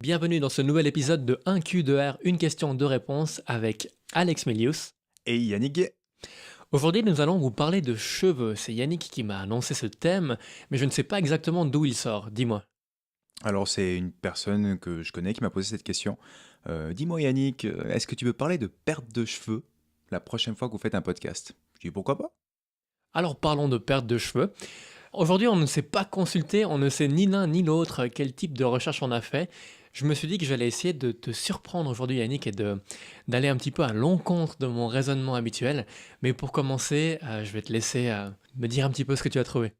Bienvenue dans ce nouvel épisode de 1Q2R, une question, deux réponses avec Alex Melius. Et Yannick Guay. Aujourd'hui, nous allons vous parler de cheveux. C'est Yannick qui m'a annoncé ce thème, mais je ne sais pas exactement d'où il sort. Dis-moi. Alors c'est une personne que je connais qui m'a posé cette question. Dis-moi Yannick, est-ce que tu veux parler de perte de cheveux la prochaine fois que vous faites un podcast? Je dis pourquoi pas. Alors parlons de perte de cheveux. Aujourd'hui, on ne s'est pas consulté, on ne sait ni l'un ni l'autre quel type de recherche on a fait. Je me suis dit que j'allais essayer de te surprendre aujourd'hui, Yannick, et d'aller un petit peu à l'encontre de mon raisonnement habituel. Mais pour commencer, je vais te laisser me dire un petit peu ce que tu as trouvé.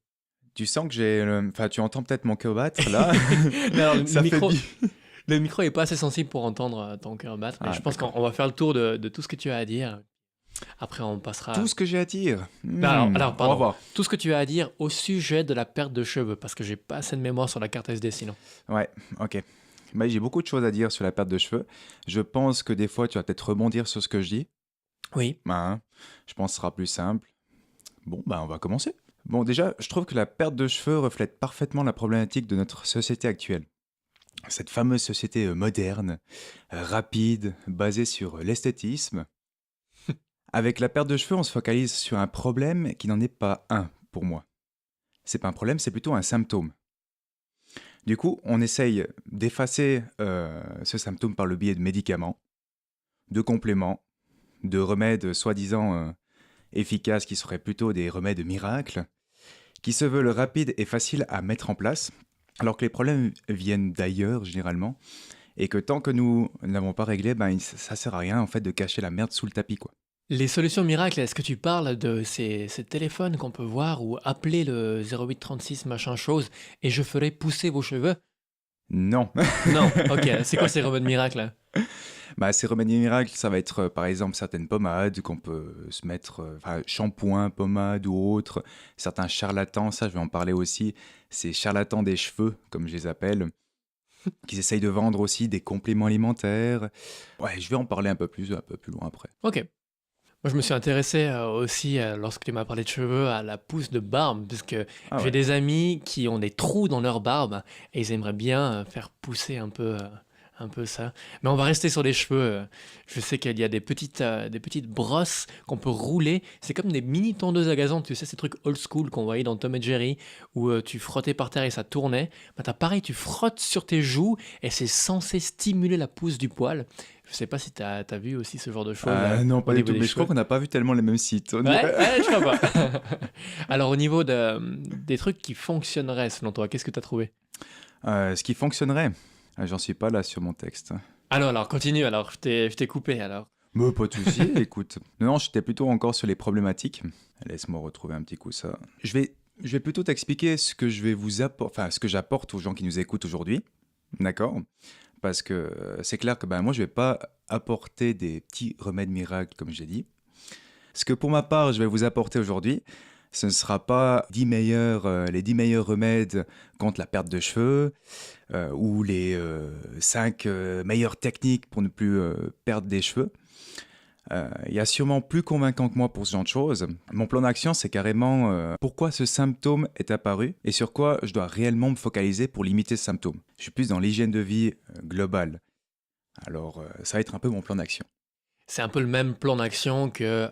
Tu sens que Enfin, tu entends peut-être mon cœur battre là. Non, alors, Ça fait bi- le micro est pas assez sensible pour entendre ton cœur battre, mais Ah, je pense d'accord. qu'on va faire le tour de tout ce que tu as à dire. Après, on passera... Tout ce que j'ai à dire. Non, alors, On va pardon. voir. Tout ce que tu as à dire au sujet de la perte de cheveux, parce que j'ai pas assez de mémoire sur la carte SD sinon. Ouais, ok. Bah, j'ai beaucoup de choses à dire sur la perte de cheveux. Je pense que des fois tu vas peut-être rebondir sur ce que je dis. Oui. Hein, je pense que ce sera plus simple. Bon, bah on va commencer. Bon, déjà, je trouve que la perte de cheveux reflète parfaitement la problématique de notre société actuelle. Cette fameuse société moderne, rapide, basée sur l'esthétisme. Avec la perte de cheveux, on se focalise sur un problème qui n'en est pas un pour moi. C'est pas un problème, c'est plutôt un symptôme. Du coup, on essaye d'effacer ce symptôme par le biais de médicaments, de compléments, de remèdes soi-disant efficaces qui seraient plutôt des remèdes miracles, qui se veulent rapides et faciles à mettre en place, alors que les problèmes viennent d'ailleurs généralement, et que tant que nous n'avons pas réglé, ben, ça sert à rien en fait de cacher la merde sous le tapis, quoi. Les solutions miracles, est-ce que tu parles de ces téléphones qu'on peut voir ou appeler le 0836 machin chose et je ferai pousser vos cheveux? Non. Non, ok, c'est quoi ces remèdes miracles? Bah, ces remèdes miracles, ça va être par exemple certaines pommades qu'on peut se mettre, enfin shampoing, pommade ou autre, certains charlatans, ça je vais en parler aussi, ces charlatans des cheveux, comme je les appelle, qui essayent de vendre aussi des compléments alimentaires. Ouais, je vais en parler un peu plus loin après. Ok. Moi, je me suis intéressé aussi, lorsque tu m'as parlé de cheveux, à la pousse de barbe, puisque Ah j'ai ouais. des amis qui ont des trous dans leur barbe et ils aimeraient bien faire pousser un peu ça. Mais on va rester sur les cheveux. Je sais qu'il y a des petites brosses qu'on peut rouler. C'est comme des mini tondeuses à gazon, tu sais, ces trucs old school qu'on voyait dans Tom et Jerry, où tu frottais par terre et ça tournait. Bah, t'as pareil, tu frottes sur tes joues et c'est censé stimuler la pousse du poil. Je sais pas si t'as vu aussi ce genre de choses Non, au pas du niveau tout, des mais je crois cheveux. qu'on n'a pas vu tellement les mêmes sites. On Ouais, dirait- ouais, je crois pas. Alors, au niveau des trucs qui fonctionneraient, selon toi, qu'est-ce que tu as trouvé? Ce qui fonctionnerait, j'en suis pas là sur mon texte. Alors, continue, alors, je t'ai coupé, alors. Mais pas de souci, écoute. Non, j'étais plutôt encore sur les problématiques. Laisse-moi retrouver un petit coup ça. Je vais plutôt t'expliquer ce que je vais vous apporter, enfin ce que j'apporte aux gens qui nous écoutent aujourd'hui, d'accord? Parce que c'est clair que ben moi je vais pas apporter des petits remèdes miracles comme j'ai dit. Ce que pour ma part je vais vous apporter aujourd'hui, ce ne sera pas les 10 meilleurs remèdes contre la perte de cheveux ou les 5 meilleures techniques pour ne plus perdre des cheveux. Il y a sûrement plus convaincant que moi pour ce genre de choses. Mon plan d'action, c'est carrément pourquoi ce symptôme est apparu et sur quoi je dois réellement me focaliser pour limiter ce symptôme. Je suis plus dans l'hygiène de vie globale. Alors, ça va être un peu mon plan d'action. C'est un peu le même plan d'action que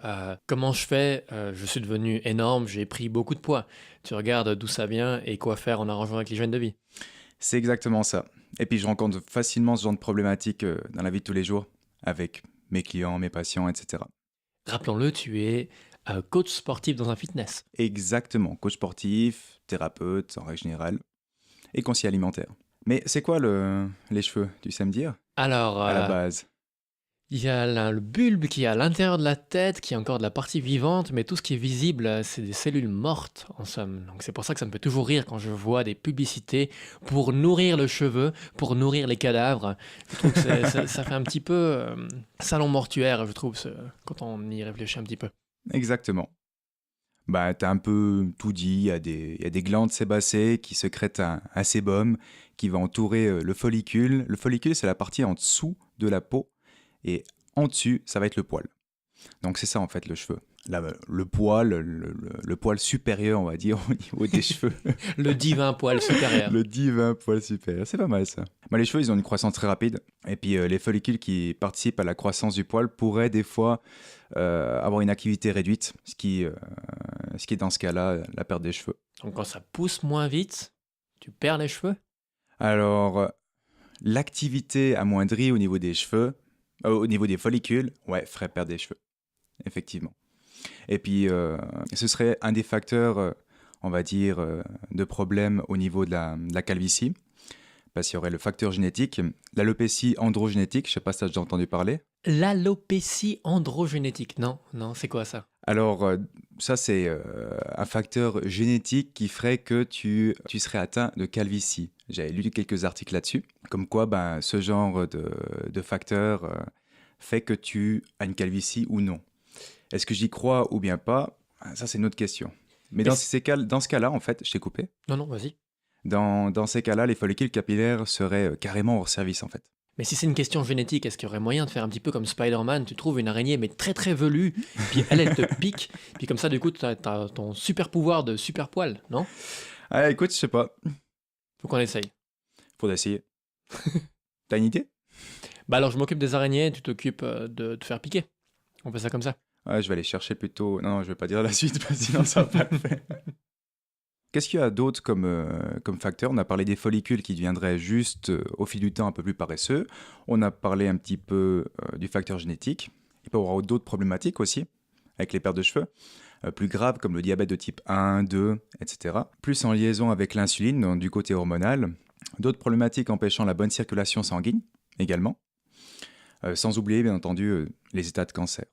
comment je fais. Je suis devenu énorme, j'ai pris beaucoup de poids. Tu regardes d'où ça vient et quoi faire en arrangeant avec l'hygiène de vie. C'est exactement ça. Et puis, je rencontre facilement ce genre de problématiques dans la vie de tous les jours avec mes clients, mes patients, etc. Rappelons-le, tu es coach sportif dans un fitness. Exactement. Coach sportif, thérapeute en règle générale et conseiller alimentaire. Mais c'est quoi les cheveux, tu sais me dire? Alors, À la base. il y a le bulbe qui est à l'intérieur de la tête, qui est encore de la partie vivante, mais tout ce qui est visible, c'est des cellules mortes, en somme. Donc c'est pour ça que ça me fait toujours rire quand je vois des publicités pour nourrir le cheveu, pour nourrir les cadavres. Je trouve que ça fait un petit peu salon mortuaire, je trouve, quand on y réfléchit un petit peu. Exactement. Bah, t'as un peu tout dit, il y a des glandes sébacées qui sécrètent un sébum qui va entourer le follicule. Le follicule, c'est la partie en dessous de la peau et en dessus, ça va être le poil. Donc c'est ça en fait le cheveu. le poil, le poil supérieur, on va dire, au niveau des cheveux. Le divin poil supérieur. Le divin poil supérieur, c'est pas mal ça. Bah, les cheveux, ils ont une croissance très rapide. Et puis les follicules qui participent à la croissance du poil pourraient des fois avoir une activité réduite, ce qui est dans ce cas-là la perte des cheveux. Donc quand ça pousse moins vite, tu perds les cheveux? Alors, l'activité amoindrie au niveau des cheveux, au niveau des follicules, ouais, ferait perdre des cheveux, effectivement. Et puis, ce serait un des facteurs, on va dire, de problème au niveau de la calvitie, parce qu'il y aurait le facteur génétique, l'alopécie androgénétique, je ne sais pas si tu as déjà entendu parler. L'alopécie androgénétique. Non, non, c'est quoi ça? Alors, ça, c'est un facteur génétique qui ferait que tu serais atteint de calvitie. J'avais lu quelques articles là-dessus, comme quoi ben, ce genre de facteur fait que tu as une calvitie ou non. Est-ce que j'y crois ou bien pas? Ça, c'est une autre question. Mais dans ce cas-là, en fait, je t'ai coupé. Non, non, vas-y. Dans ces cas-là, les follicules capillaires seraient carrément hors service, en fait. Mais si c'est une question génétique, est-ce qu'il y aurait moyen de faire un petit peu comme Spider-Man? Tu trouves une araignée, mais très très velue, puis elle te pique, puis comme ça, du coup, t'as ton super pouvoir de super poil, non? Ah, écoute, je sais pas. Faut qu'on essaye. Faudrait essayer. T'as une idée? Bah alors, je m'occupe des araignées, tu t'occupes de te faire piquer. On fait ça comme ça. Ouais, je vais aller chercher plutôt. Non, je vais pas dire la suite, parce que sinon ça va pas le faire. Qu'est-ce qu'il y a d'autre comme facteur? On a parlé des follicules qui deviendraient juste au fil du temps un peu plus paresseux. On a parlé un petit peu du facteur génétique. Il peut y avoir d'autres problématiques aussi avec les pertes de cheveux, plus graves comme le diabète de type 1, 2, etc. Plus en liaison avec l'insuline, donc du côté hormonal. D'autres problématiques empêchant la bonne circulation sanguine également. Sans oublier bien entendu les états de cancer.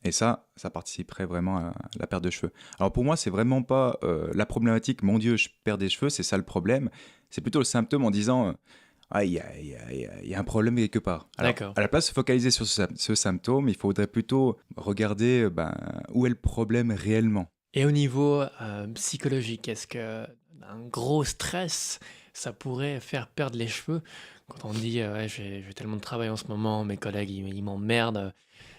Et ça participerait vraiment à la perte de cheveux. Alors pour moi, c'est vraiment pas la problématique, mon Dieu, je perds des cheveux, c'est ça le problème. C'est plutôt le symptôme en disant, il y a un problème quelque part. Alors, D'accord. à la place de se focaliser sur ce symptôme, il faudrait plutôt regarder où est le problème réellement. Et au niveau psychologique, est-ce que un gros stress, ça pourrait faire perdre les cheveux? Quand on dit ouais, j'ai tellement de travail en ce moment, mes collègues ils m'emmerdent,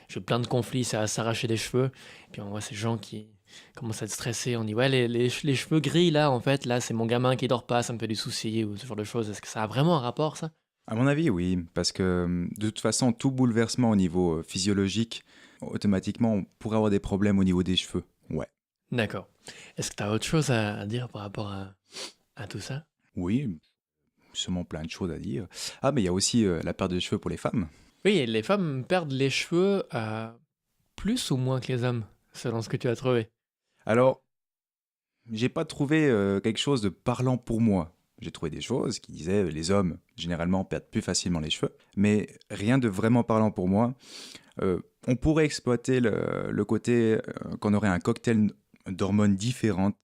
j'ai plein de conflits, c'est à s'arracher les cheveux. Et puis on voit ces gens qui commencent à être stressés, on dit ouais, les cheveux gris là, en fait, là c'est mon gamin qui dort pas, ça me fait du souci ou ce genre de choses. Est-ce que ça a vraiment un rapport ça? À mon avis, oui, parce que de toute façon, tout bouleversement au niveau physiologique, automatiquement, on pourrait avoir des problèmes au niveau des cheveux. Ouais. D'accord. Est-ce que tu as autre chose à dire par rapport à tout ça? Oui, sûrement plein de choses à dire. Ah, mais il y a aussi la perte de cheveux pour les femmes. Oui, les femmes perdent les cheveux plus ou moins que les hommes, selon ce que tu as trouvé. Alors, j'ai pas trouvé quelque chose de parlant pour moi. J'ai trouvé des choses qui disaient les hommes, généralement, perdent plus facilement les cheveux. Mais rien de vraiment parlant pour moi. On pourrait exploiter le côté qu'on aurait un cocktail d'hormones différentes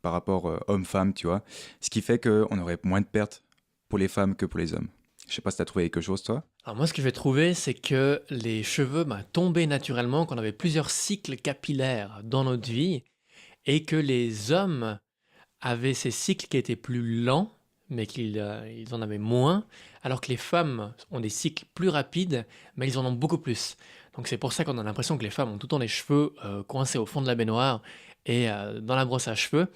par rapport homme-femme, tu vois. Ce qui fait qu'on aurait moins de pertes pour les femmes que pour les hommes. Je sais pas si tu as trouvé quelque chose, toi. Alors moi, ce que j'ai trouvé, c'est que les cheveux tombaient naturellement, qu'on avait plusieurs cycles capillaires dans notre vie, et que les hommes avaient ces cycles qui étaient plus lents, mais ils en avaient moins, alors que les femmes ont des cycles plus rapides, mais ils en ont beaucoup plus. Donc c'est pour ça qu'on a l'impression que les femmes ont tout le temps les cheveux coincés au fond de la baignoire et dans la brosse à cheveux,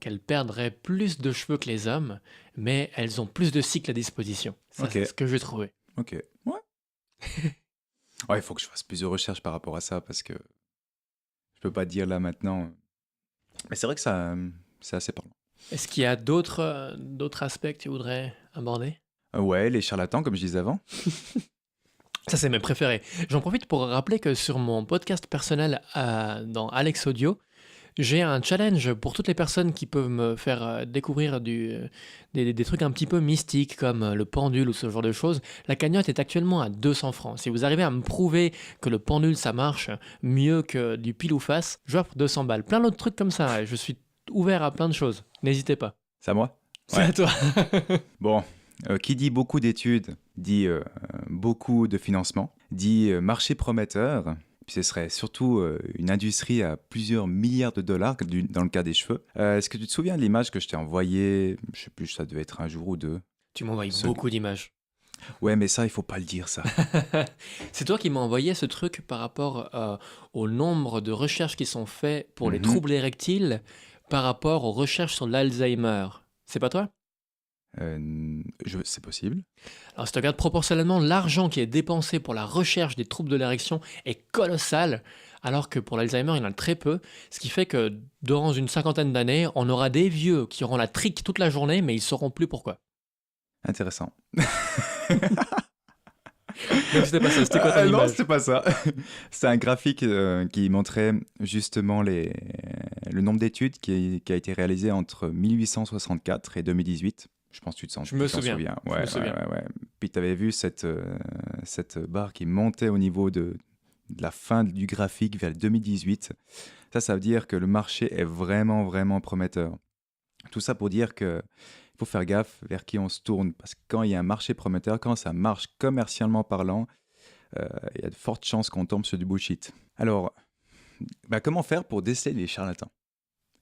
qu'elles perdraient plus de cheveux que les hommes, mais elles ont plus de cycles à disposition. Ça, Ok. c'est ce que j'ai trouvé. Ok. Ouais. Ouais, il faut que je fasse plus de recherches par rapport à ça parce que je peux pas dire là maintenant. Mais c'est vrai que ça, c'est assez parlant. Est-ce qu'il y a d'autres aspects que tu voudrais aborder? Ouais, les charlatans, comme je disais avant. Ça, c'est mes préférés. J'en profite pour rappeler que sur mon podcast personnel dans Alex Audio, j'ai un challenge pour toutes les personnes qui peuvent me faire découvrir des trucs un petit peu mystiques comme le pendule ou ce genre de choses. La cagnotte est actuellement à 200 francs. Si vous arrivez à me prouver que le pendule ça marche mieux que du pile ou face, j'offre 200 balles. Plein d'autres trucs comme ça. Je suis ouvert à plein de choses. N'hésitez pas. C'est à moi. C'est Ouais. à toi. Bon, qui dit beaucoup d'études, dit beaucoup de financement, dit marché prometteur. Puis ce serait surtout une industrie à plusieurs milliards de dollars dans le cas des cheveux. Est-ce que tu te souviens de l'image que je t'ai envoyée? Je sais plus, ça devait être un jour ou deux. Tu m'envoies Ce- beaucoup d'images. Ouais, mais ça, il faut pas le dire, ça. C'est toi qui m'as envoyé ce truc par rapport au nombre de recherches qui sont faites pour les Mhm. troubles érectiles par rapport aux recherches sur l'Alzheimer. C'est pas toi? C'est possible. Alors, si tu regardes proportionnellement, l'argent qui est dépensé pour la recherche des troubles de l'érection est colossal, alors que pour l'Alzheimer, il y en a très peu. Ce qui fait que dans une cinquantaine d'années, on aura des vieux qui auront la trique toute la journée, mais ils sauront plus pourquoi. Intéressant. Donc, c'était pas ça. C'était quoi ton Non, image? c'était pas ça. C'est un graphique qui montrait justement le nombre d'études qui a été réalisé entre 1864 et 2018. Je pense que Je me tu t'en souviens. souviens. Je Ouais, me ouais, souviens. ouais, ouais. Puis tu avais vu cette barre qui montait au niveau de la fin du graphique vers le 2018. Ça veut dire que le marché est vraiment, vraiment prometteur. Tout ça pour dire que il faut faire gaffe vers qui on se tourne. Parce que quand il y a un marché prometteur, quand ça marche commercialement parlant, il y a de fortes chances qu'on tombe sur du bullshit. Alors, comment faire pour déceler les charlatans?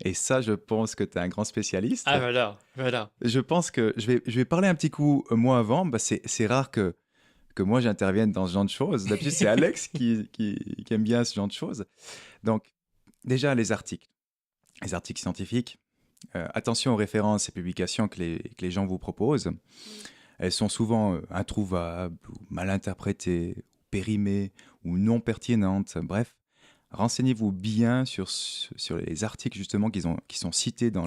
Et ça, je pense que tu es un grand spécialiste. Ah, voilà. Voilà. Je pense que je vais parler un petit coup, moi avant. C'est rare que moi j'intervienne dans ce genre de choses. D'habitude, c'est Alex qui aime bien ce genre de choses. Donc, déjà, les articles. Les articles scientifiques. Attention aux références et publications que les gens vous proposent. Elles sont souvent introuvables, ou mal interprétées, ou périmées, ou non pertinentes. Bref, renseignez-vous bien sur les articles justement qui sont cités dans,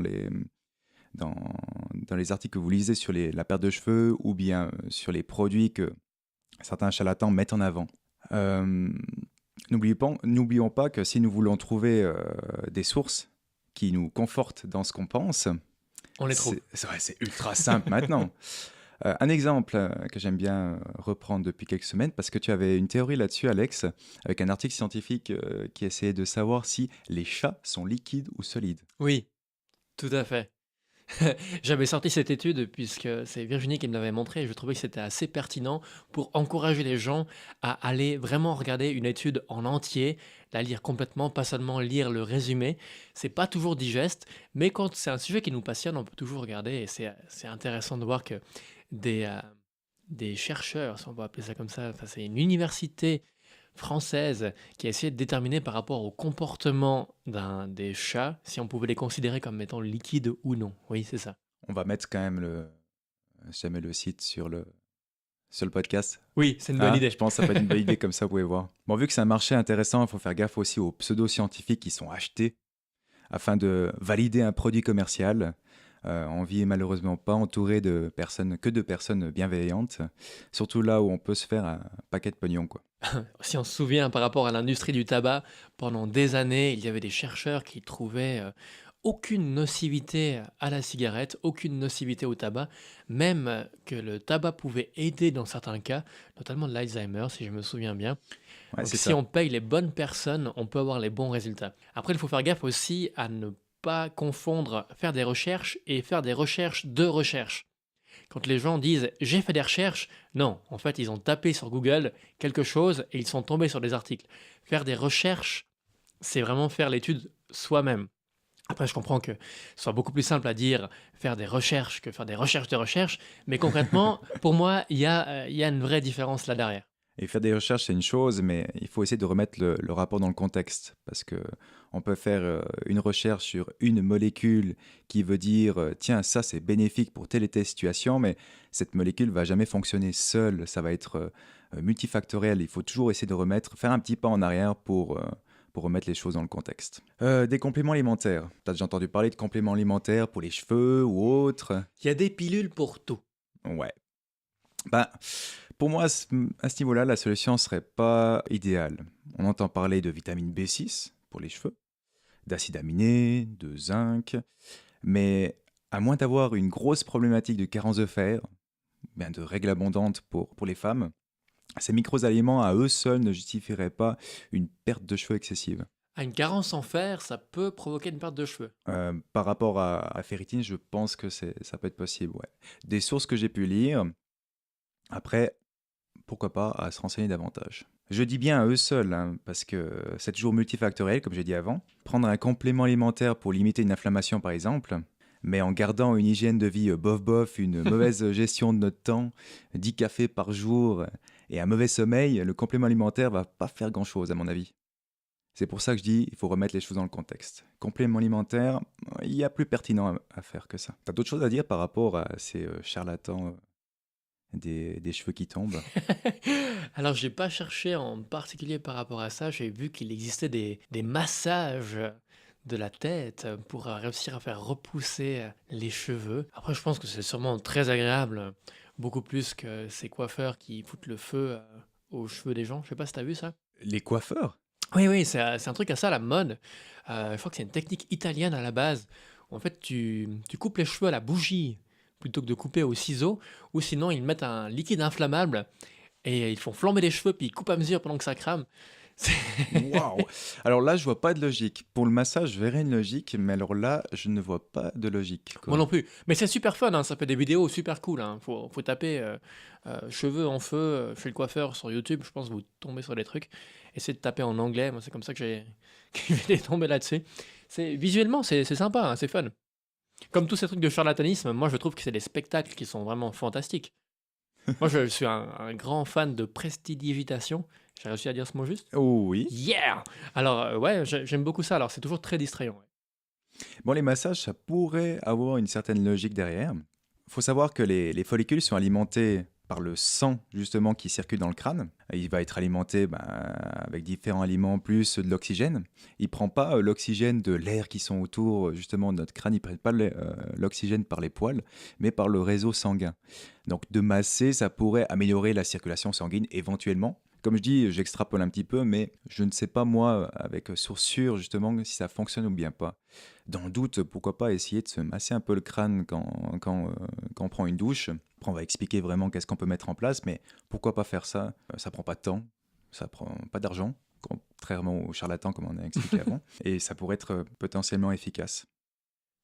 dans les articles que vous lisez sur la perte de cheveux ou bien sur les produits que certains charlatans mettent en avant. Euh, N'oublions pas que si nous voulons trouver des sources qui nous confortent dans ce qu'on pense, On les trouve. c'est ultra simple maintenant. Un exemple que j'aime bien reprendre depuis quelques semaines, parce que tu avais une théorie là-dessus, Alex, avec un article scientifique qui essayait de savoir si les chats sont liquides ou solides. Oui, tout à fait. J'avais sorti cette étude puisque c'est Virginie qui me l'avait montré et je trouvais que c'était assez pertinent pour encourager les gens à aller vraiment regarder une étude en entier, la lire complètement, pas seulement lire le résumé. C'est pas toujours digeste, mais quand c'est un sujet qui nous passionne, on peut toujours regarder et c'est intéressant de voir que des chercheurs, si on va appeler ça comme ça, enfin, c'est une université française qui a essayé de déterminer par rapport au comportement des chats si on pouvait les considérer comme étant liquides ou non. Oui, c'est ça. On va mettre quand même si jamais le site sur le podcast. Oui, c'est une bonne Hein, idée. je pense que ça peut être une bonne idée comme ça, vous pouvez voir. Bon, vu que c'est un marché intéressant, il faut faire gaffe aussi aux pseudo-scientifiques qui sont achetés afin de valider un produit commercial. On vit malheureusement pas entouré de personnes bienveillantes, surtout là où on peut se faire un paquet de pognon, quoi. Si on se souvient par rapport à l'industrie du tabac, pendant des années, il y avait des chercheurs qui trouvaient aucune nocivité à la cigarette, aucune nocivité au tabac, même que le tabac pouvait aider dans certains cas, notamment de l'Alzheimer, si je me souviens bien. Ouais, Donc c'est si ça. on paye les bonnes personnes, on peut avoir les bons résultats. Après, il faut faire gaffe aussi à ne pas confondre faire des recherches et faire des recherches de recherche. Quand les gens disent j'ai fait des recherches, non, en fait ils ont tapé sur Google quelque chose et ils sont tombés sur des articles. Faire des recherches, c'est vraiment faire l'étude soi-même. Après, je comprends que ce soit beaucoup plus simple à dire faire des recherches que faire des recherches de recherche, mais concrètement, pour moi, il y a une vraie différence là derrière. Et faire des recherches, c'est une chose, mais il faut essayer de remettre le rapport dans le contexte. Parce que on peut faire une recherche sur une molécule qui veut dire, tiens, ça c'est bénéfique pour telle et telle situation, mais cette molécule va jamais fonctionner seule. Ça va être multifactoriel. Il faut toujours essayer de faire un petit pas en arrière pour remettre les choses dans le contexte. Des compléments alimentaires. Tu as déjà entendu parler de compléments alimentaires pour les cheveux ou autres? Il y a des pilules pour tout. Ouais. Bah, pour moi, à ce niveau-là, la solution serait pas idéale. On entend parler de vitamine B6 pour les cheveux, d'acide aminé, de zinc, mais à moins d'avoir une grosse problématique de carence de fer, bien de règles abondantes pour les femmes, ces micros-aliments à eux seuls ne justifieraient pas une perte de cheveux excessive. À une carence en fer, ça peut provoquer une perte de cheveux. Par rapport à ferritine, je pense que ça peut être possible, ouais. Des sources que j'ai pu lire, après, pourquoi pas à se renseigner davantage. Je dis bien à eux seuls, hein, parce que c'est toujours multifactoriel, comme j'ai dit avant. Prendre un complément alimentaire pour limiter une inflammation, par exemple, mais en gardant une hygiène de vie bof-bof, une mauvaise gestion de notre temps, 10 cafés par jour et un mauvais sommeil, le complément alimentaire va pas faire grand-chose à mon avis. C'est pour ça que je dis, il faut remettre les choses dans le contexte. Complément alimentaire, il y a plus pertinent à faire que ça. T'as d'autres choses à dire par rapport à ces charlatans des cheveux qui tombent? Alors, j'ai pas cherché en particulier par rapport à ça. J'ai vu qu'il existait des massages de la tête pour réussir à faire repousser les cheveux. Après, je pense que c'est sûrement très agréable, beaucoup plus que ces coiffeurs qui foutent le feu aux cheveux des gens. Je sais pas si t'as vu ça. Les coiffeurs? Oui, oui, c'est un truc à ça, la mode. Je crois que c'est une technique italienne à la base. En fait, tu coupes les cheveux à la bougie plutôt que de couper au ciseau, ou sinon ils mettent un liquide inflammable et ils font flamber les cheveux puis ils coupent à mesure pendant que ça crame. C'est- Waouh! Alors là, je vois pas de logique. Pour le massage, je verrais une logique, mais alors là, je ne vois pas de logique, Moi quoi. non plus. Mais c'est super fun, hein, ça fait des vidéos super cool. Hein. Faut taper cheveux en feu chez le coiffeur sur YouTube, je pense que vous tombez sur des trucs. Essayez de taper en anglais, moi c'est comme ça que que j'ai tombé là-dessus. Visuellement, c'est sympa, hein, c'est fun. Comme tous ces trucs de charlatanisme, moi je trouve que c'est des spectacles qui sont vraiment fantastiques. Moi je suis un grand fan de prestidigitation. J'ai réussi à dire ce mot juste? Oh oui. Yeah! Alors ouais, j'aime beaucoup ça. Alors c'est toujours très distrayant. Ouais. Bon, les massages, ça pourrait avoir une certaine logique derrière. Faut savoir que les follicules sont alimentés par le sang, justement, qui circule dans le crâne. Il va être alimenté avec différents aliments, plus de l'oxygène. Il ne prend pas l'oxygène de l'air qui sont autour, justement, de notre crâne. Il ne prend pas l'oxygène par les poils, mais par le réseau sanguin. Donc, de masser, ça pourrait améliorer la circulation sanguine, éventuellement. Comme je dis, j'extrapole un petit peu, mais je ne sais pas, moi, avec source sûre, justement, si ça fonctionne ou bien pas. Dans le doute, pourquoi pas essayer de se masser un peu le crâne quand on prend une douche. Après, on va expliquer vraiment qu'est-ce qu'on peut mettre en place, mais pourquoi pas faire ça? Ça prend pas de temps, ça prend pas d'argent, contrairement aux charlatans comme on a expliqué avant, et ça pourrait être potentiellement efficace.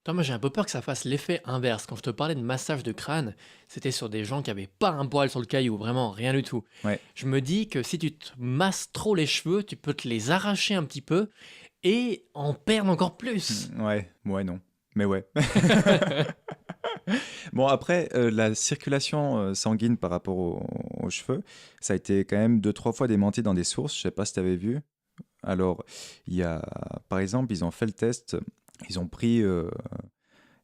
Toi, moi j'ai un peu peur que ça fasse l'effet inverse. Quand je te parlais de massage de crâne, c'était sur des gens qui avaient pas un poil sur le caillou, vraiment rien du tout. Ouais. Je me dis que si tu te masses trop les cheveux, tu peux te les arracher un petit peu et en perdre encore plus. Ouais, non. Mais ouais. Bon, après, la circulation sanguine par rapport aux cheveux, ça a été quand même 2-3 fois démenti dans des sources. Je sais pas si tu avais vu. Alors, il y a, par exemple, ils ont fait le test. Ils ont pris,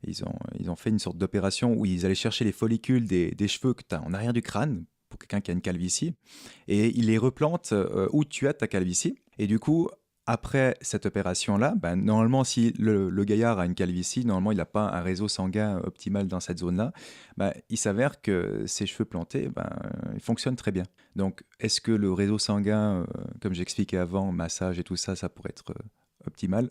ils ont fait une sorte d'opération où ils allaient chercher les follicules des cheveux que tu as en arrière du crâne pour quelqu'un qui a une calvitie, et ils les replantent où tu as ta calvitie. Et du coup, après cette opération-là, ben, normalement, si le gaillard a une calvitie, normalement, il n'a pas un réseau sanguin optimal dans cette zone-là, ben, il s'avère que ses cheveux plantés, ben, ils fonctionnent très bien. Donc, est-ce que le réseau sanguin, comme j'expliquais avant, massage et tout ça, ça pourrait être optimal?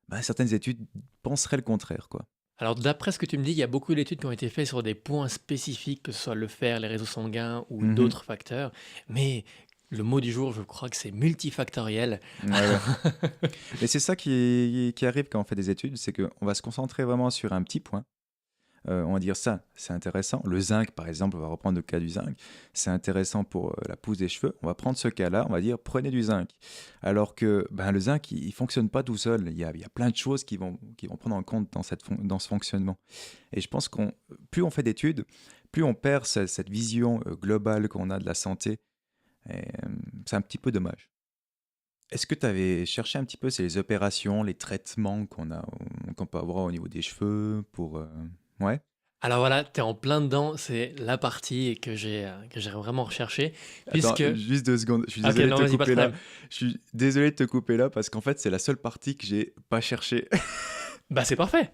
Ben, certaines études penseraient le contraire, quoi. Alors d'après ce que tu me dis, il y a beaucoup d'études qui ont été faites sur des points spécifiques, que ce soit le fer, les réseaux sanguins ou Mhm. d'autres facteurs. Mais le mot du jour, je crois que c'est multifactoriel. Ouais, ouais. Mais c'est ça qui arrive quand on fait des études, c'est qu'on va se concentrer vraiment sur un petit point. On va dire ça, c'est intéressant. Le zinc, par exemple, on va reprendre le cas du zinc. C'est intéressant pour la pousse des cheveux. On va prendre ce cas-là, on va dire prenez du zinc. Alors que ben, le zinc, il ne fonctionne pas tout seul. Il y a plein de choses qui vont prendre en compte dans ce fonctionnement. Et je pense qu'on plus on fait d'études, plus on perd cette vision globale qu'on a de la santé. Et, c'est un petit peu dommage. Est-ce que tu avais cherché un petit peu c'est les opérations, les traitements qu'on peut avoir au niveau des cheveux pour... Ouais. Alors voilà, t'es en plein dedans, c'est la partie que j'ai vraiment recherchée, Attends, puisque... juste 2 secondes. Je suis Ok, désolé de non, te vas-y, pas de couper là. problème. Je suis désolé de te couper là parce qu'en fait, c'est la seule partie que j'ai pas cherchée. Bah c'est parfait.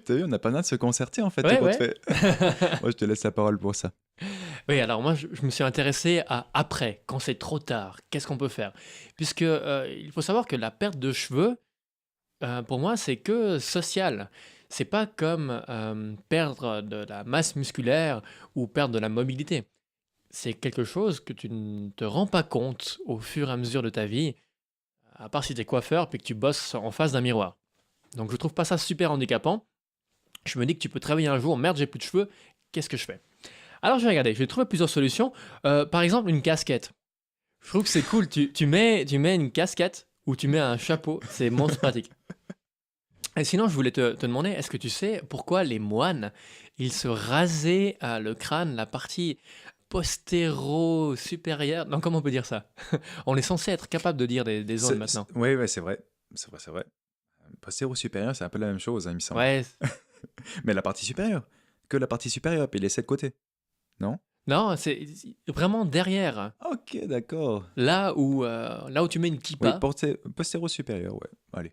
T'as vu, on a pas besoin de se concerter en fait. Ouais, Tout compte ouais. fait. Moi, je te laisse la parole pour ça. Oui, alors moi, je me suis intéressé à après, quand c'est trop tard, qu'est-ce qu'on peut faire? Puisque il faut savoir que la perte de cheveux, pour moi, c'est que social. C'est pas comme perdre de la masse musculaire ou perdre de la mobilité. C'est quelque chose que tu ne te rends pas compte au fur et à mesure de ta vie, à part si tu es coiffeur puis que tu bosses en face d'un miroir. Donc je trouve pas ça super handicapant. Je me dis que tu peux te réveiller un jour, merde, j'ai plus de cheveux, qu'est-ce que je fais? Alors j'ai regardé, j'ai trouvé plusieurs solutions. Par exemple, une casquette. Je trouve que c'est cool. Tu mets une casquette ou tu mets un chapeau, c'est monstre pratique. Et sinon, je voulais te demander, est-ce que tu sais pourquoi les moines, ils se rasaient le crâne, la partie postéro-supérieure? Non, comment on peut dire ça? On est censé être capable de dire des zones maintenant. Oui, ouais, c'est vrai. C'est vrai, c'est vrai. Postéro supérieur, c'est un peu la même chose, hein, il me semble. Ouais, Mais la partie supérieure. Que la partie supérieure, puis les 7 côtés. Non? non, c'est vraiment derrière, Ok, d'accord. là où tu mets une Oui, kippa. postéro supérieur, ouais. Allez.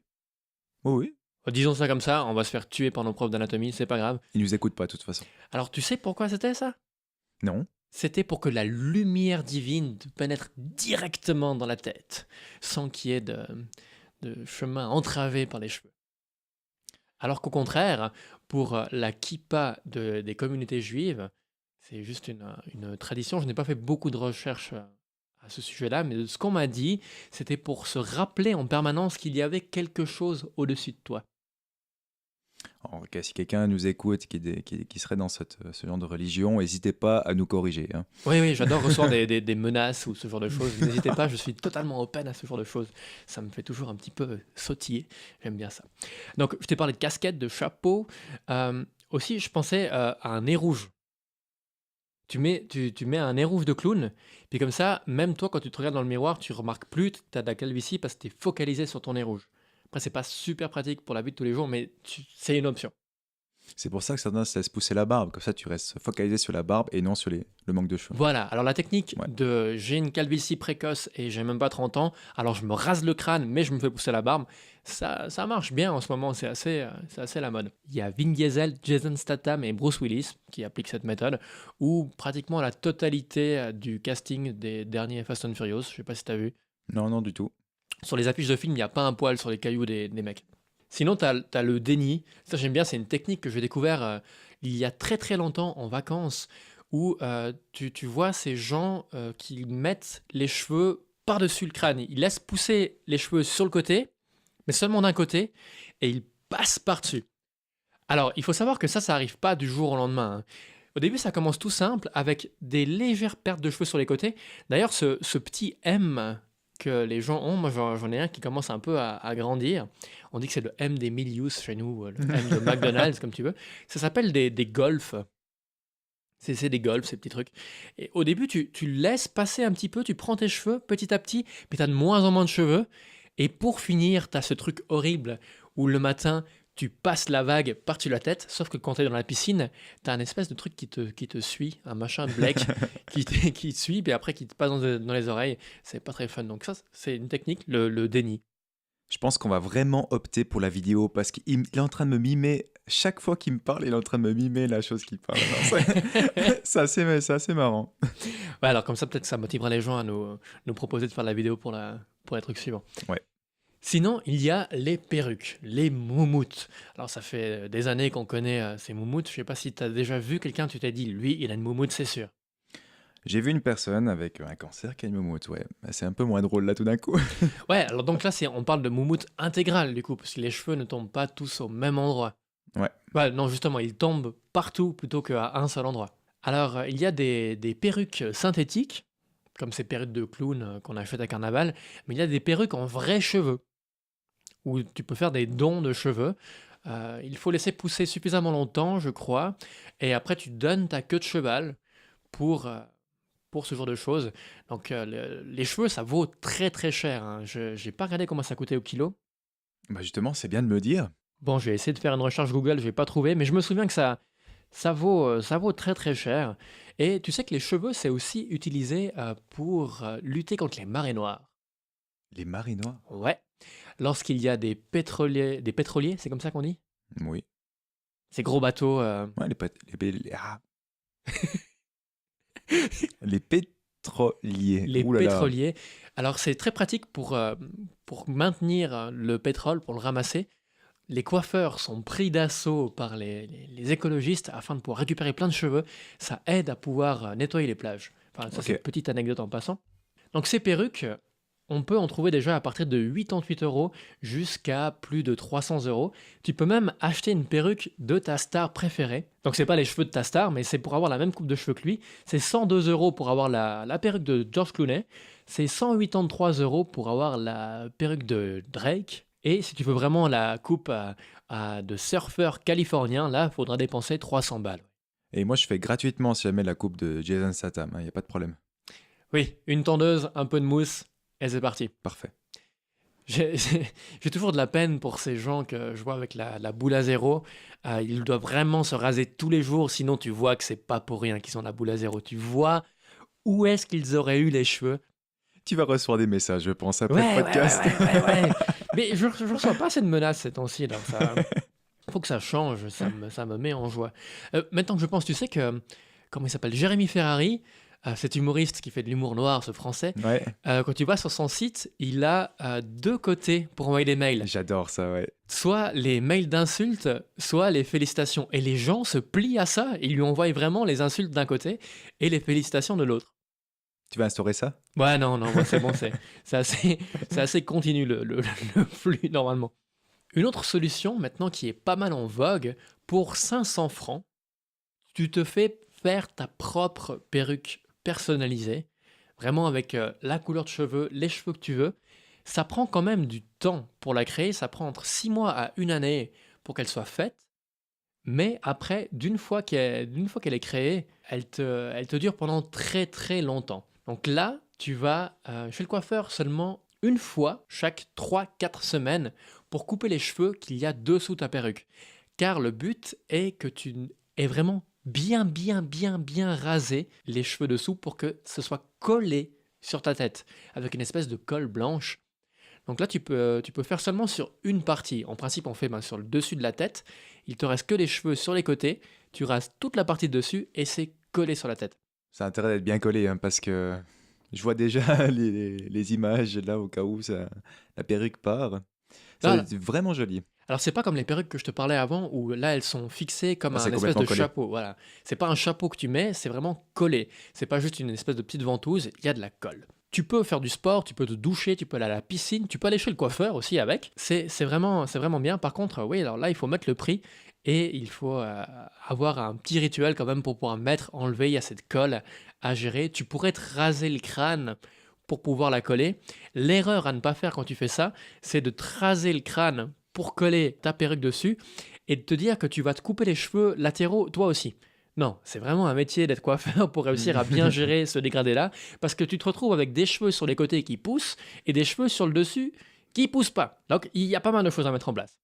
Oui, oui. Disons ça comme ça, on va se faire tuer par nos profs d'anatomie, c'est pas grave. Il nous écoute pas, de toute façon. Alors, tu sais pourquoi c'était ça? Non? C'était pour que la lumière divine te pénètre directement dans la tête, sans qu'il y ait de chemin entravé par les cheveux. Alors qu'au contraire, pour la kippa des communautés juives, c'est juste une tradition. Je n'ai pas fait beaucoup de recherches à ce sujet-là, mais ce qu'on m'a dit, c'était pour se rappeler en permanence qu'il y avait quelque chose au-dessus de toi. Ok, si quelqu'un nous écoute qui serait dans ce genre de religion, n'hésitez pas à nous corriger, hein. Oui, oui, j'adore recevoir des menaces ou ce genre de choses. N'hésitez pas, je suis totalement open à ce genre de choses. Ça me fait toujours un petit peu sautiller. J'aime bien ça. Donc, je t'ai parlé de casquette, de chapeau. Aussi, je pensais à un nez rouge. Tu mets un nez rouge de clown, puis comme ça, même toi, quand tu te regardes dans le miroir, tu remarques plus que tu as de la calvitie parce que tu es focalisé sur ton nez rouge. Après, c'est pas super pratique pour la vie de tous les jours, mais c'est une option. C'est pour ça que certains se laissent pousser la barbe. Comme ça, tu restes focalisé sur la barbe et non sur le manque de cheveux. Voilà, alors la technique Ouais. de j'ai une calvitie précoce et j'ai même pas 30 ans, alors je me rase le crâne mais je me fais pousser la barbe, ça marche bien en ce moment, c'est assez la mode. Il y a Vin Diesel, Jason Statham et Bruce Willis qui appliquent cette méthode, ou pratiquement la totalité du casting des derniers Fast and Furious, je sais pas si t'as vu. Non, non, du tout. Sur les affiches de films, il n'y a pas un poil sur les cailloux des mecs. Sinon, t'as le déni. Ça, j'aime bien, c'est une technique que j'ai découvert il y a très très longtemps en vacances, où tu vois ces gens qui mettent les cheveux par-dessus le crâne. Ils laissent pousser les cheveux sur le côté, mais seulement d'un côté, et ils passent par-dessus. Alors, il faut savoir que ça n'arrive pas du jour au lendemain, hein. Au début, ça commence tout simple, avec des légères pertes de cheveux sur les côtés. D'ailleurs, ce petit M que les gens ont, moi j'en ai un qui commence un peu à grandir. On dit que c'est le M des Milius chez nous, le M de McDonald's, comme tu veux. Ça s'appelle des golfs. C'est des golfs, ces petits trucs. Et au début, tu laisses passer un petit peu, tu prends tes cheveux petit à petit, puis tu as de moins en moins de cheveux. Et pour finir, tu as ce truc horrible où le matin, tu passes la vague par-dessus la tête, sauf que quand tu es dans la piscine, tu as un espèce de truc qui te suit, un machin black qui te suit, puis après qui te passe dans les oreilles. C'est pas très fun. Donc ça, c'est une technique, le déni. Je pense qu'on va vraiment opter pour la vidéo parce qu'il est en train de me mimer. Chaque fois qu'il me parle, il est en train de me mimer la chose qu'il parle. Alors, c'est assez marrant. Ouais, alors comme ça, peut-être que ça motivera les gens à nous proposer de faire la vidéo pour les trucs suivants. Ouais. Sinon, il y a les perruques, les moumoutes. Alors, ça fait des années qu'on connaît ces moumoutes. Je sais pas si tu as déjà vu quelqu'un, tu t'es dit, lui, il a une moumoute, c'est sûr. J'ai vu une personne avec un cancer qui a une moumoute, ouais. C'est un peu moins drôle là tout d'un coup. Ouais, alors donc là, on parle de moumoute intégrale, du coup, parce que les cheveux ne tombent pas tous au même endroit. Ouais. Ouais, non, justement, ils tombent partout plutôt qu'à un seul endroit. Alors, il y a des perruques synthétiques, comme ces perruques de clown qu'on achète à Carnaval, mais il y a des perruques en vrais cheveux, où tu peux faire des dons de cheveux. Il faut laisser pousser suffisamment longtemps, je crois, et après tu donnes ta queue de cheval pour ce genre de choses. Donc les cheveux, ça vaut très très cher, hein. Je n'ai pas regardé comment ça coûtait au kilo. Bah justement, c'est bien de me le dire. Bon, je vais essayer de faire une recherche Google, je vais pas trouver, mais je me souviens que ça vaut très très cher. Et tu sais que les cheveux, c'est aussi utilisé pour lutter contre les marées noires. Les marinois. Ouais. Lorsqu'il y a des pétroliers, c'est comme ça qu'on dit? Oui. Ces gros bateaux. Ouais, les pétroliers. Les Ouh là là. pétroliers. Alors, c'est très pratique pour maintenir le pétrole, pour le ramasser. Les coiffeurs sont pris d'assaut par les écologistes afin de pouvoir récupérer plein de cheveux. Ça aide à pouvoir nettoyer les plages. Enfin, ça, Ok. c'est une petite anecdote en passant. Donc, ces perruques, on peut en trouver déjà à partir de 88 € jusqu'à plus de 300 €. Tu peux même acheter une perruque de ta star préférée. Donc, c'est pas les cheveux de ta star, mais c'est pour avoir la même coupe de cheveux que lui. C'est 102 € pour avoir la perruque de George Clooney. C'est 183 € pour avoir la perruque de Drake. Et si tu veux vraiment la coupe de surfeur californien, là, il faudra dépenser 300 balles. Et moi, je fais gratuitement si jamais la coupe de Jason Statham, il n'y a pas de problème. Oui, une tondeuse, un peu de mousse, et c'est parti. Parfait. J'ai toujours de la peine pour ces gens que je vois avec la boule à zéro. Ils doivent vraiment se raser tous les jours, sinon tu vois que c'est pas pour rien qu'ils ont la boule à zéro. Tu vois où est-ce qu'ils auraient eu les cheveux. Tu vas recevoir des messages, je pense, après Ouais, le ouais, podcast. ouais. Mais je reçois pas cette menace ces temps-ci. Là. Faut que ça change, ça me met en joie. Maintenant que je pense, tu sais que, comment il s'appelle, Jérémy Ferrari, cet humoriste qui fait de l'humour noir, ce français, Ouais, quand tu vas sur son site, il a deux côtés pour envoyer des mails. j'adore ça, ouais. Soit les mails d'insultes, soit les félicitations. Et les gens se plient à ça. Ils lui envoient vraiment les insultes d'un côté et les félicitations de l'autre. Tu vas instaurer ça? Ouais, non, moi, c'est bon, c'est assez continu le flux normalement. Une autre solution maintenant qui est pas mal en vogue, pour 500 francs, tu te fais faire ta propre perruque personnalisée, vraiment avec la couleur de cheveux, les cheveux que tu veux. Ça prend quand même du temps pour la créer, ça prend entre 6 mois à une année pour qu'elle soit faite. Mais après, d'une fois qu'elle est créée, elle te dure pendant très très longtemps. Donc là, tu vas chez le coiffeur seulement une fois chaque 3-4 semaines pour couper les cheveux qu'il y a dessous ta perruque. Car le but est que tu aies vraiment bien rasé les cheveux dessous pour que ce soit collé sur ta tête avec une espèce de colle blanche. Donc là, tu peux faire seulement sur une partie. En principe, on fait sur le dessus de la tête. Il te reste que les cheveux sur les côtés. Tu rases toute la partie de dessus et c'est collé sur la tête. Ça a intérêt d'être bien collé, hein, parce que je vois déjà les images là au cas où la perruque part. Ça va Voilà. être vraiment joli. Alors, c'est pas comme les perruques que je te parlais avant où là, elles sont fixées comme Ah, un c'est espèce complètement de collé. chapeau. Voilà. C'est pas un chapeau que tu mets, c'est vraiment collé. C'est pas juste une espèce de petite ventouse, il y a de la colle. Tu peux faire du sport, tu peux te doucher, tu peux aller à la piscine, tu peux aller chez le coiffeur aussi avec. C'est vraiment bien. Par contre, oui, alors là, il faut mettre le prix et il faut avoir un petit rituel quand même pour pouvoir enlever. Il y a cette colle à gérer. Tu pourrais te raser le crâne pour pouvoir la coller. L'erreur à ne pas faire quand tu fais ça, c'est de te raser le crâne pour coller ta perruque dessus et de te dire que tu vas te couper les cheveux latéraux toi aussi. Non, c'est vraiment un métier d'être coiffeur pour réussir à bien gérer ce dégradé-là, parce que tu te retrouves avec des cheveux sur les côtés qui poussent et des cheveux sur le dessus qui poussent pas. Donc il y a pas mal de choses à mettre en place.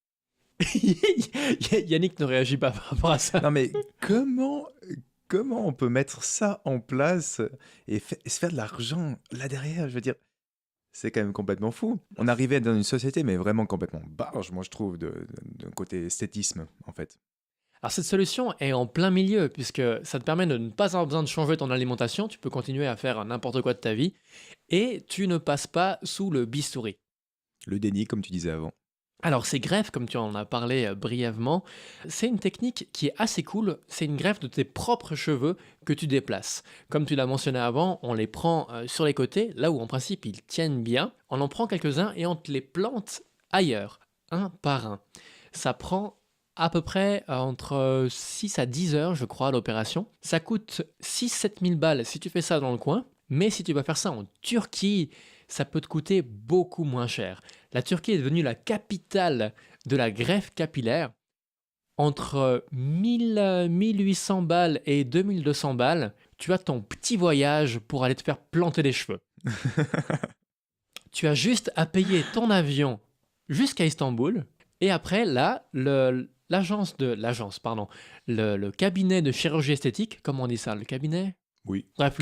Yannick ne réagit pas par rapport à ça. Non mais comment on peut mettre ça en place et se faire de l'argent là derrière? Je veux dire, c'est quand même complètement fou. On arrivait dans une société, mais vraiment complètement barge, moi je trouve, d'un côté esthétisme, en fait. Alors cette solution est en plein milieu, puisque ça te permet de ne pas avoir besoin de changer ton alimentation, tu peux continuer à faire n'importe quoi de ta vie, et tu ne passes pas sous le bistouri. Le déni, comme tu disais avant. Alors ces greffes, comme tu en as parlé brièvement, c'est une technique qui est assez cool, c'est une greffe de tes propres cheveux que tu déplaces. Comme tu l'as mentionné avant, on les prend sur les côtés, là où en principe ils tiennent bien, on en prend quelques-uns et on te les plante ailleurs, un par un. Ça prend à peu près entre 6 à 10 heures, je crois, l'opération. Ça coûte 6-7 000 balles si tu fais ça dans le coin, mais si tu vas faire ça en Turquie, ça peut te coûter beaucoup moins cher. La Turquie est devenue la capitale de la greffe capillaire. Entre 1800 balles et 2200 balles, tu as ton petit voyage pour aller te faire planter les cheveux. Tu as juste à payer ton avion jusqu'à Istanbul. Et après, là, le cabinet de chirurgie esthétique, comment on dit ça, le cabinet? Oui. Bref,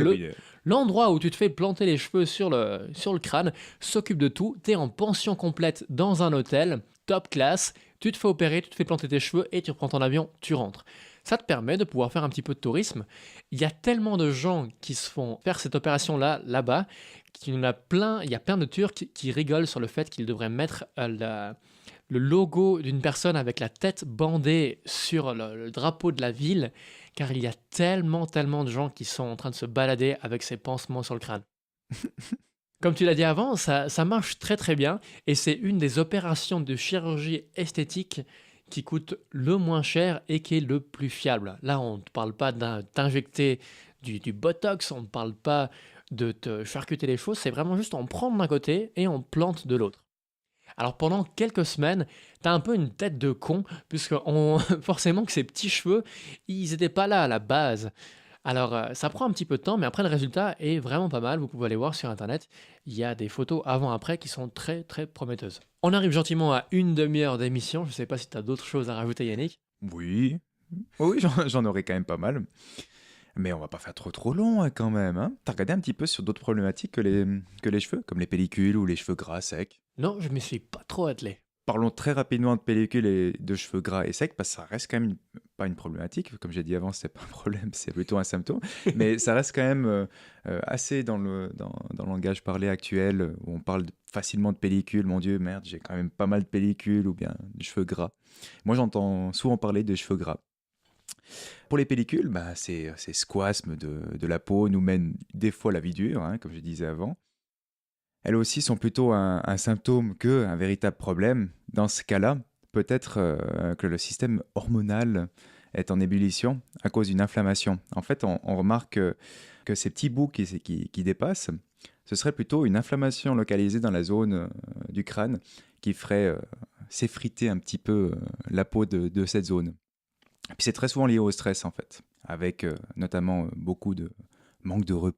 l'endroit où tu te fais planter les cheveux sur le crâne s'occupe de tout. Tu es en pension complète dans un hôtel, top class. Tu te fais opérer, tu te fais planter tes cheveux et tu reprends ton avion, tu rentres. Ça te permet de pouvoir faire un petit peu de tourisme. Il y a tellement de gens qui se font faire cette opération-là, là-bas, qu'il y en a plein, il y a plein de Turcs qui rigolent sur le fait qu'ils devraient mettre le logo d'une personne avec la tête bandée sur le drapeau de la ville, car il y a tellement de gens qui sont en train de se balader avec ces pansements sur le crâne. Comme tu l'as dit avant, ça marche très très bien, et c'est une des opérations de chirurgie esthétique qui coûte le moins cher et qui est le plus fiable. Là, on ne parle pas d'injecter du Botox, on ne parle pas de te charcuter les choses, c'est vraiment juste en prendre d'un côté et on plante de l'autre. Alors pendant quelques semaines, t'as un peu une tête de con, puisque forcément que ces petits cheveux, ils n'étaient pas là à la base. Alors ça prend un petit peu de temps, mais après le résultat est vraiment pas mal. Vous pouvez aller voir sur internet, il y a des photos avant-après qui sont très très prometteuses. On arrive gentiment à une demi-heure d'émission. Je sais pas si t'as d'autres choses à rajouter, Yannick. Oui, oui, j'en aurais quand même pas mal. Mais on va pas faire trop long hein, quand même. Hein. T'as regardé un petit peu sur d'autres problématiques que les cheveux, comme les pellicules ou les cheveux gras secs. Non, je me suis pas trop attelé. Parlons très rapidement de pellicules et de cheveux gras et secs, parce que ça reste quand même pas une problématique. Comme j'ai dit avant, c'est pas un problème, c'est plutôt un symptôme. Mais ça reste quand même assez dans le langage parlé actuel, où on parle facilement de pellicules. Mon Dieu, merde, j'ai quand même pas mal de pellicules ou bien de cheveux gras. Moi, j'entends souvent parler de cheveux gras. Pour les pellicules, bah, ces squasmes de la peau nous mènent des fois à la vie dure, hein, comme je disais avant. Elles aussi sont plutôt un symptôme qu'un véritable problème. Dans ce cas-là, peut-être que le système hormonal est en ébullition à cause d'une inflammation. En fait, on remarque que ces petits bouts qui dépassent, ce serait plutôt une inflammation localisée dans la zone du crâne qui ferait s'effriter un petit peu la peau de cette zone. Et puis c'est très souvent lié au stress en fait, avec notamment beaucoup de manque de repos.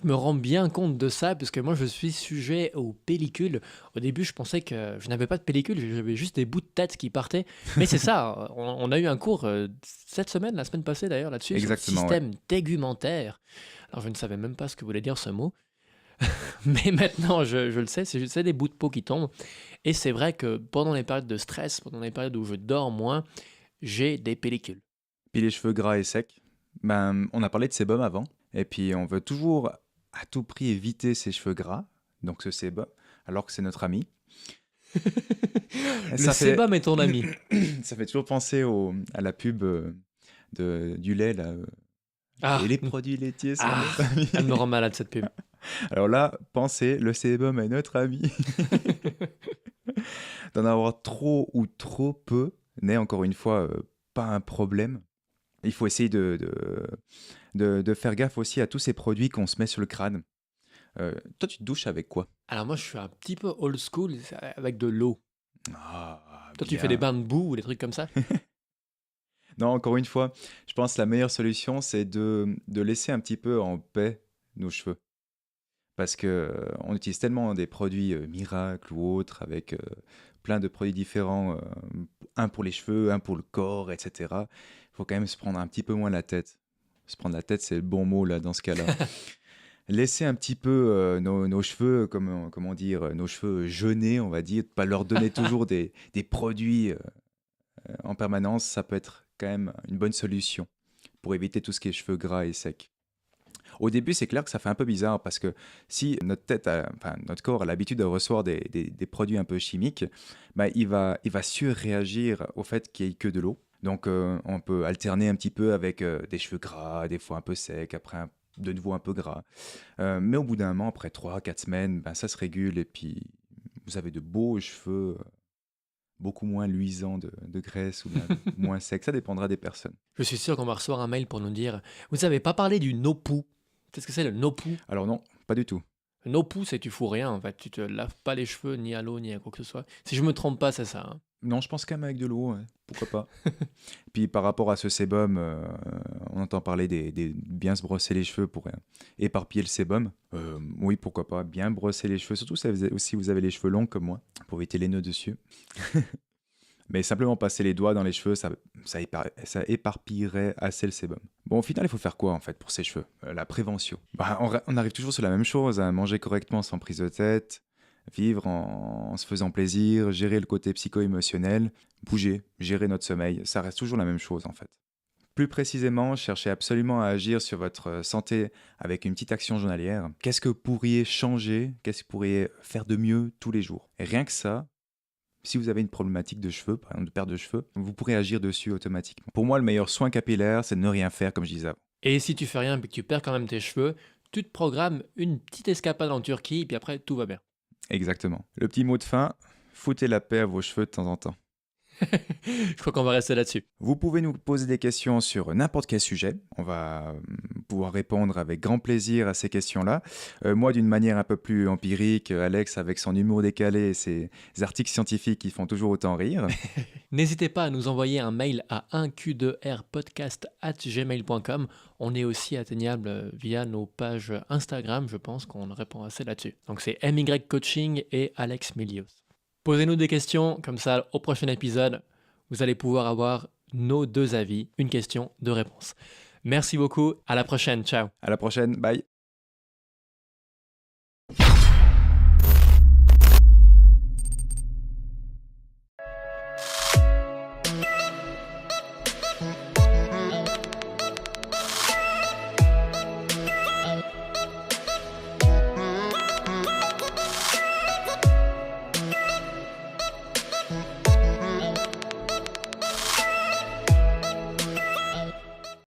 Je me rends bien compte de ça, parce que moi je suis sujet aux pellicules. Au début, je pensais que je n'avais pas de pellicule, j'avais juste des bouts de tête qui partaient. Mais c'est ça, on a eu un cours cette semaine, la semaine passée d'ailleurs, là-dessus, sur le Exactement, ouais. système tégumentaire. Alors je ne savais même pas ce que voulait dire ce mot. Mais maintenant, je le sais, c'est des bouts de peau qui tombent. Et c'est vrai que pendant les périodes de stress, pendant les périodes où je dors moins, j'ai des pellicules. Puis les cheveux gras et secs, ben, on a parlé de sébum avant, et puis on veut toujours à tout prix éviter ces cheveux gras, donc ce sébum, alors que c'est notre ami. Le Ça fait, sébum est ton ami. ça fait toujours penser à la pub du lait, là. Ah, Et les produits laitiers sont ah, notre ami. elle me rend malade cette pub. Alors là, pensez, le sébum est notre ami. D'en avoir trop ou trop peu n'est encore une fois pas un problème. Il faut essayer de faire gaffe aussi à tous ces produits qu'on se met sur le crâne. Toi, tu te douches avec quoi? Alors moi, je suis un petit peu old school avec de l'eau. Ah, Toi, tu fais des bien. bains de boue ou des trucs comme ça? Non, encore une fois, je pense que la meilleure solution, c'est de laisser un petit peu en paix nos cheveux. Parce que on utilise tellement des produits miracles ou autres, avec plein de produits différents, un pour les cheveux, un pour le corps, etc. Il faut quand même se prendre un petit peu moins la tête. Se prendre la tête, c'est le bon mot là dans ce cas-là. Laisser un petit peu nos cheveux, comment dire, nos cheveux jeûner, on va dire, pas leur donner toujours des produits en permanence, ça peut être quand même une bonne solution pour éviter tout ce qui est cheveux gras et secs. Au début, c'est clair que ça fait un peu bizarre parce que si notre enfin, notre corps a l'habitude de recevoir des produits un peu chimiques, bah, il va surréagir au fait qu'il n'y ait que de l'eau. Donc, on peut alterner un petit peu avec des cheveux gras, des fois un peu secs, après de nouveau un peu gras. Mais au bout d'un moment, après 3 4 semaines, ben, ça se régule et puis vous avez de beaux cheveux, beaucoup moins luisants de graisse ou bien moins secs. Ça dépendra des personnes. Je suis sûr qu'on va recevoir un mail pour nous dire: vous n'avez pas parlé du no-poo. Qu'est-ce que c'est le no-poo? Alors non, pas du tout. Le no-poo, c'est tu fous rien en fait. Tu te laves pas les cheveux ni à l'eau ni à quoi que ce soit. Si je me trompe pas, c'est ça, hein. Non, je pense quand même avec de l'eau, ouais. Pourquoi pas. Puis par rapport à ce sébum, on entend parler des bien se brosser les cheveux pour éparpiller le sébum. Oui, pourquoi pas, bien brosser les cheveux, surtout si vous avez les cheveux longs comme moi, pour éviter les nœuds dessus. Mais simplement passer les doigts dans les cheveux, ça éparpillerait assez le sébum. Bon, au final, il faut faire quoi en fait pour ses cheveux? La prévention. Bah, on arrive toujours sur la même chose, hein, manger correctement sans prise de tête, vivre en se faisant plaisir, gérer le côté psycho-émotionnel, bouger, gérer notre sommeil, ça reste toujours la même chose en fait. Plus précisément, cherchez absolument à agir sur votre santé avec une petite action journalière. Qu'est-ce que vous pourriez changer? Qu'est-ce que vous pourriez faire de mieux tous les jours? Et rien que ça, si vous avez une problématique de cheveux, par exemple de perte de cheveux, vous pourrez agir dessus automatiquement. Pour moi, le meilleur soin capillaire, c'est de ne rien faire comme je disais avant. Et si tu fais rien et que tu perds quand même tes cheveux, tu te programmes une petite escapade en Turquie, puis après tout va bien. Exactement. Le petit mot de fin, foutez la paix à vos cheveux de temps en temps. Je crois qu'on va rester là-dessus. Vous pouvez nous poser des questions sur n'importe quel sujet. On va pouvoir répondre avec grand plaisir à ces questions-là. Moi, d'une manière un peu plus empirique, Alex avec son humour décalé et ses articles scientifiques qui font toujours autant rire. N'hésitez pas à nous envoyer un mail à 1q2rpodcast@gmail.com. On est aussi atteignable via nos pages Instagram, je pense qu'on répond assez là-dessus. Donc c'est MY Coaching et Alex Milios. Posez-nous des questions, comme ça au prochain épisode, vous allez pouvoir avoir nos 2 avis, une question, 2 réponses. Merci beaucoup, à la prochaine, ciao. À la prochaine, bye.